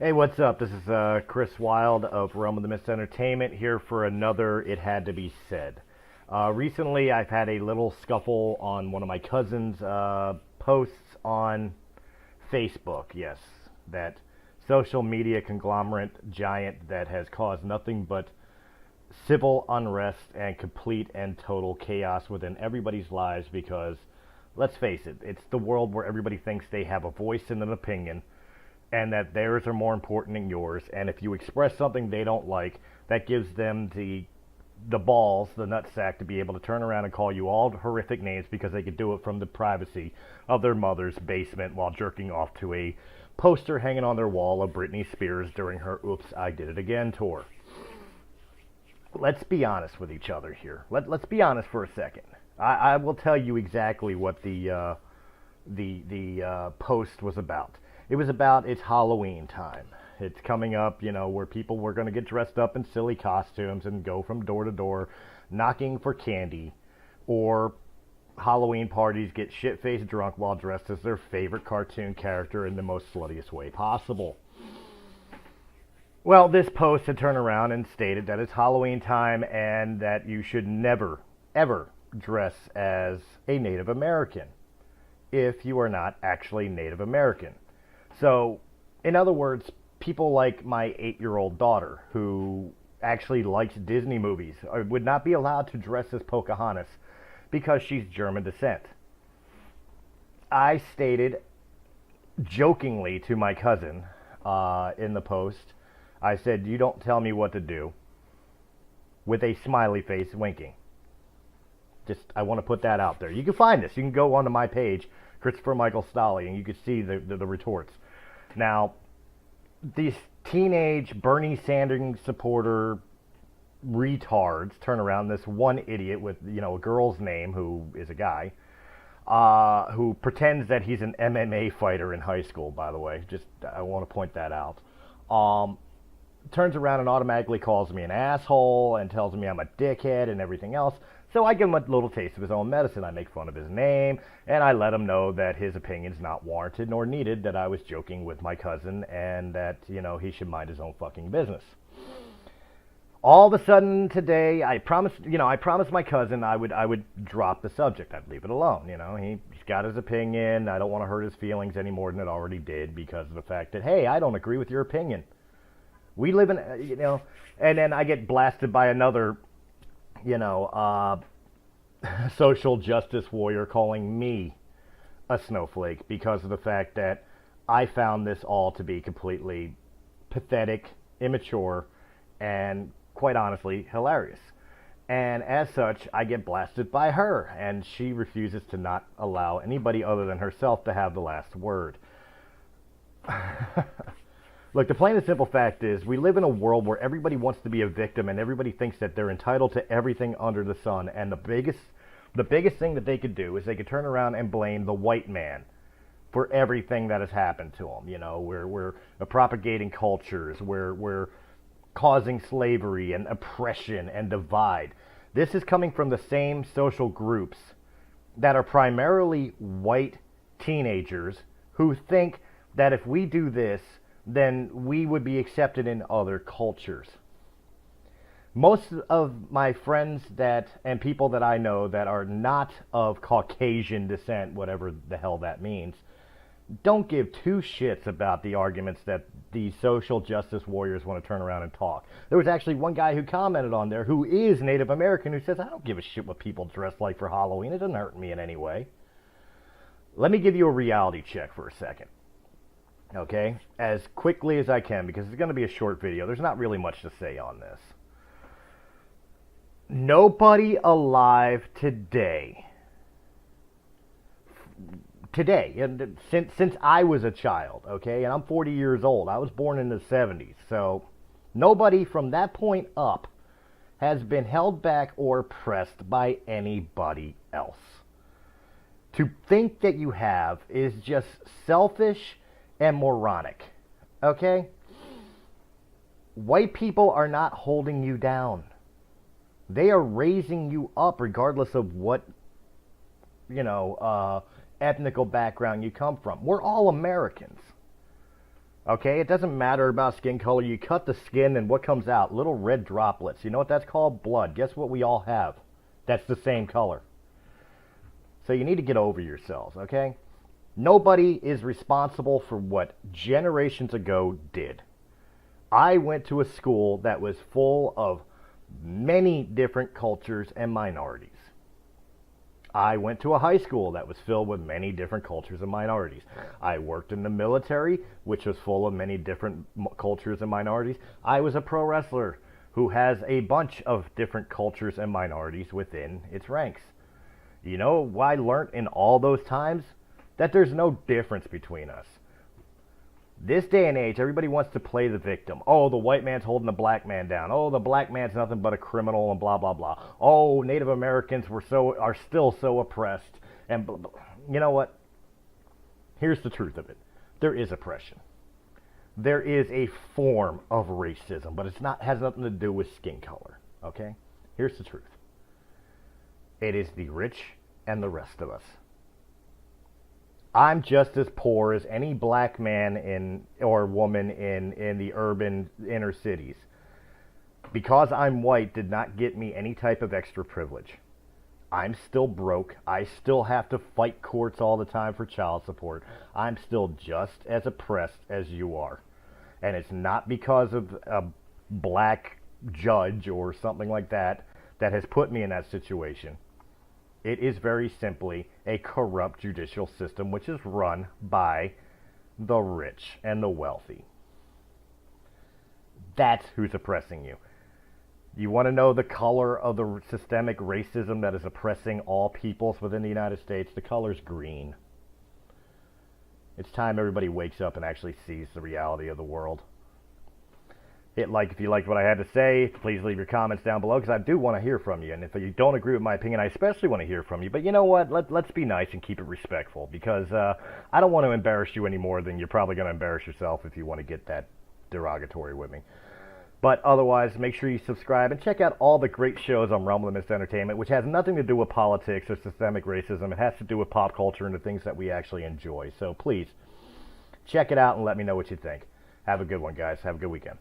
Hey, what's up? This is Chris Wild of Realm of the Mist Entertainment here for another It Had to Be Said. Recently, I've had a little scuffle on one of my cousin's posts on Facebook. Yes, that social media conglomerate giant that has caused nothing but civil unrest and complete and total chaos within everybody's lives because, let's face it, it's the world where everybody thinks they have a voice and an opinion and that theirs are more important than yours. And if you express something they don't like, that gives them the balls, the nutsack, to be able to turn around and call you all horrific names because they could do it from the privacy of their mother's basement while jerking off to a poster hanging on their wall of Britney Spears during her "Oops, I Did It Again" tour. Let's be honest with each other here. Let's be honest for a second. I will tell you exactly what the post was about. It was about it's Halloween time. It's coming up, where people were going to get dressed up in silly costumes and go from door to door knocking for candy, or Halloween parties get shit-faced drunk while dressed as their favorite cartoon character in the most sluttiest way possible. Well, this post had turned around and stated that it's Halloween time and that you should never, ever dress as a Native American if you are not actually Native American. So, in other words, people like my 8-year-old daughter, who actually likes Disney movies, would not be allowed to dress as Pocahontas because she's German descent. I stated jokingly to my cousin in the post, I said, "You don't tell me what to do," with a smiley face winking. Just, I want to put that out there. You can find this. You can go onto my page, Christopher Michael Stolle, and you can see the retorts. Now, these teenage Bernie Sanders supporter retards turn around, this one idiot with, a girl's name who is a guy, who pretends that he's an MMA fighter in high school, by the way. Just, I want to point that out. Turns around and automatically calls me an asshole and tells me I'm a dickhead and everything else. So I give him a little taste of his own medicine. I make fun of his name, and I let him know that his opinion's not warranted nor needed, that I was joking with my cousin, and that, he should mind his own fucking business. All of a sudden today, I promised my cousin I would drop the subject. I'd leave it alone. He's got his opinion. I don't want to hurt his feelings any more than it already did because of the fact that, hey, I don't agree with your opinion. We live in, and then I get blasted by another, social justice warrior calling me a snowflake because of the fact that I found this all to be completely pathetic, immature, and quite honestly, hilarious. And as such, I get blasted by her, and she refuses to not allow anybody other than herself to have the last word. Look, the plain and simple fact is we live in a world where everybody wants to be a victim and everybody thinks that they're entitled to everything under the sun. And the biggest thing that they could do is they could turn around and blame the white man for everything that has happened to them. We're propagating cultures, we're causing slavery and oppression and divide. This is coming from the same social groups that are primarily white teenagers who think that if we do this, then we would be accepted in other cultures. Most of my friends and people that I know that are not of Caucasian descent, whatever the hell that means, don't give two shits about the arguments that these social justice warriors want to turn around and talk. There was actually one guy who commented on there who is Native American who says, "I don't give a shit what people dress like for Halloween. It doesn't hurt me in any way." Let me give you a reality check for a second. Okay, as quickly as I can, because it's going to be a short video. There's not really much to say on this. Nobody alive today, and since I was a child, okay, and I'm 40 years old. I was born in the 70s, so nobody from that point up has been held back or pressed by anybody else. To think that you have is just selfish and moronic, okay? White people are not holding you down. They are raising you up regardless of what, ethnical background you come from. We're all Americans. Okay, it doesn't matter about skin color. You cut the skin and what comes out? Little red droplets. You know what that's called? Blood. Guess what we all have? That's the same color. So you need to get over yourselves, okay? Nobody is responsible for what generations ago did. I went to a school that was full of many different cultures and minorities. I went to a high school that was filled with many different cultures and minorities. I worked in the military, which was full of many different cultures and minorities. I was a pro wrestler who has a bunch of different cultures and minorities within its ranks. You know what I learned in all those times? That there's no difference between us. This day and age, everybody wants to play the victim. Oh, the white man's holding the black man down. Oh, the black man's nothing but a criminal and blah, blah, blah. Oh, Native Americans are still so oppressed. And blah, blah. You know what? Here's the truth of it. There is oppression. There is a form of racism, but has nothing to do with skin color. Okay? Here's the truth. It is the rich and the rest of us. I'm just as poor as any black man or woman in the urban inner cities. Because I'm white did not get me any type of extra privilege. I'm still broke. I still have to fight courts all the time for child support. I'm still just as oppressed as you are. And it's not because of a black judge or something like that that has put me in that situation. It is very simply a corrupt judicial system which is run by the rich and the wealthy. That's who's oppressing you. You want to know the color of the systemic racism that is oppressing all peoples within the United States? The color's green. It's time everybody wakes up and actually sees the reality of the world. Hit like if you liked what I had to say. Please leave your comments down below because I do want to hear from you. And if you don't agree with my opinion, I especially want to hear from you. But you know what? Let's be nice and keep it respectful because I don't want to embarrass you any more than you're probably going to embarrass yourself if you want to get that derogatory with me. But otherwise, make sure you subscribe and check out all the great shows on Rumble and Mist Entertainment, which has nothing to do with politics or systemic racism. It has to do with pop culture and the things that we actually enjoy. So please, check it out and let me know what you think. Have a good one, guys. Have a good weekend.